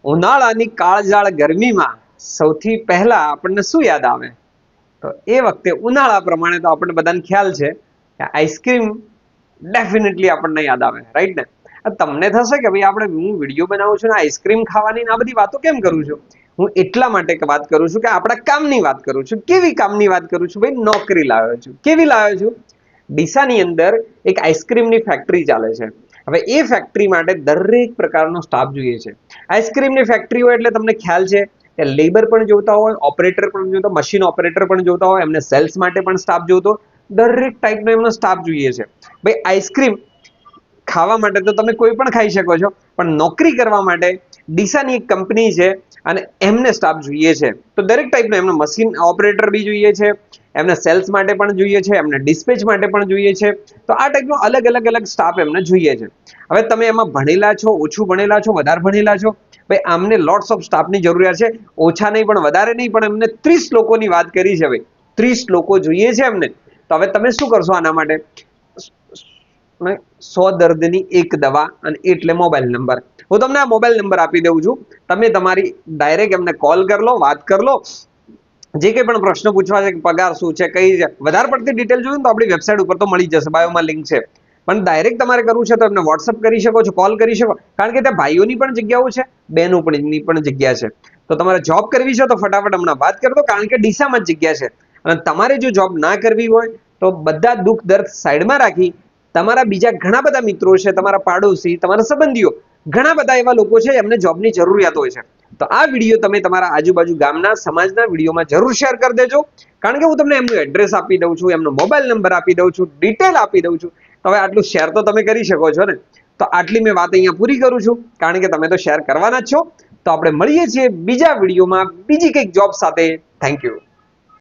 ઉનાળાની કાળઝાળ ગરમીમાં સૌથી પહેલા આપણને શું યાદ આવે? તો એ વખતે ઉનાળા પ્રમાણે તો આપણને બધાને ખ્યાલ છે કે આઈસ્ક્રીમ ડેફિનેટલી આપણને યાદ આવે, રાઈટ ને? તમને થશે કે ભાઈ આપણે હું વિડીયો બનાવું છું ને આઈસ્ક્રીમ ખાવાની આ બધી વાતો કેમ કરું છું? હું એટલા માટે વાત કરું છું કે આપણા કામની વાત કરું છું. કેવી કામની વાત કરું છું? ભાઈ નોકરી લાવ્યો છું. કેવી લાવ્યો છું? ડીસાની અંદર એક આઈસ્ક્રીમની ફેક્ટરી ચાલે છે. હવે એ ફેક્ટરી માટે દરેક પ્રકારનો સ્ટાફ જોઈએ છે. આઈસ્ક્રીમની ફેક્ટરી હોય એટલે તમને ખ્યાલ છે કે લેબર પણ જોતા હોય, ઓપરેટર પણ જોતા, મશીન ઓપરેટર પણ જોતા હોય, એમને સેલ્સ માટે પણ સ્ટાફ જોતો, દરેક ટાઈપનો એમનો સ્ટાફ જોઈએ છે. ભાઈ આઈસ્ક્રીમ ખાવા માટે તો તમે કોઈ પણ ખાઈ શકો છો, પણ નોકરી કરવા માટે ડીસાની એક કંપની છે અને એમને સ્ટાફ જોઈએ છે. તો દરેક ટાઈપનો એમનો મશીન ઓપરેટર બી જોઈએ છે, એમને સેલ્સ માટે પણ જોઈએ છે, એમને ડિસ્પેચ માટે પણ જોઈએ છે. તો આ ટાઈપનો અલગ અલગ અલગ સ્ટાફ એમને જોઈએ છે. હવે તમે એમાં ભણેલા છો, ઓછું ભણેલા છો, વધારે ભણેલા છો, ભાઈ આમને લોટ્સ ઓફ સ્ટાફની જરૂરિયાત છે. ઓછા નહીં પણ વધારે નહીં, પણ એમને 30 લોકોની વાત કરી છે. ભાઈ 30 લોકો જોઈએ છે એમને. તો હવે તમે શું કરશો આના માટે? 100 દર્દની એક દવા, અને એટલે મોબાઈલ નંબર. હું તમને આ મોબાઈલ નંબર આપી દઉં છું. તમે તમારી ડાયરેક્ટ એમને કોલ કરી લો, વાત કરી લો. જે કંઈ પણ પ્રશ્ન પૂછવા છે કે પગાર શું છે, કઈ છે, વધારે પડતી ડિટેલ જોઈએ તો આપણી વેબસાઇટ ઉપર તો મળી જશે, બાયોમાં લિંક છે. પણ ડાયરેક્ટ તમારે કરવું છે તો એમને વોટ્સઅપ કરી શકો છો, કોલ કરી શકો, કારણ કે ત્યાં ભાઈઓની પણ જગ્યાઓ છે, બહેનોની પણ જગ્યા છે. તો તમારે જોબ કરવી છે તો ફટાફટ હમણાં વાત કરી દો, કારણ કે ડીસામાં જ જગ્યા છે. અને તમારે જો જોબ ના કરવી હોય તો બધા દુઃખ દર્દ સાઈડમાં રાખી તમારા બીજા ઘણા બધા મિત્રો છે, તમારા પાડોશી, તમારા સંબંધીઓ, ઘણા બધા એવા લોકો છે એમને જોબની જરૂરિયાત હોય છે. તો આ વિડીયો તમે તમારા આજુબાજુ ગામના, સમાજના વિડીયોમાં જરૂર શેર કરી દેજો, કારણ કે હું તમને એમનું એડ્રેસ આપી દઉં છું, એમનો મોબાઈલ નંબર આપી દઉં છું, ડિટેલ આપી દઉં છું. તો હવે આટલું શેર તો તમે કરી શકો છો ને? તો આટલી મેં વાત અહીંયા પૂરી કરું છું, કારણ કે તમે તો શેર કરવાના જ છો. તો આપણે મળીએ છીએ બીજા વિડીયોમાં બીજી કંઈક જોબ સાથે. Thank you.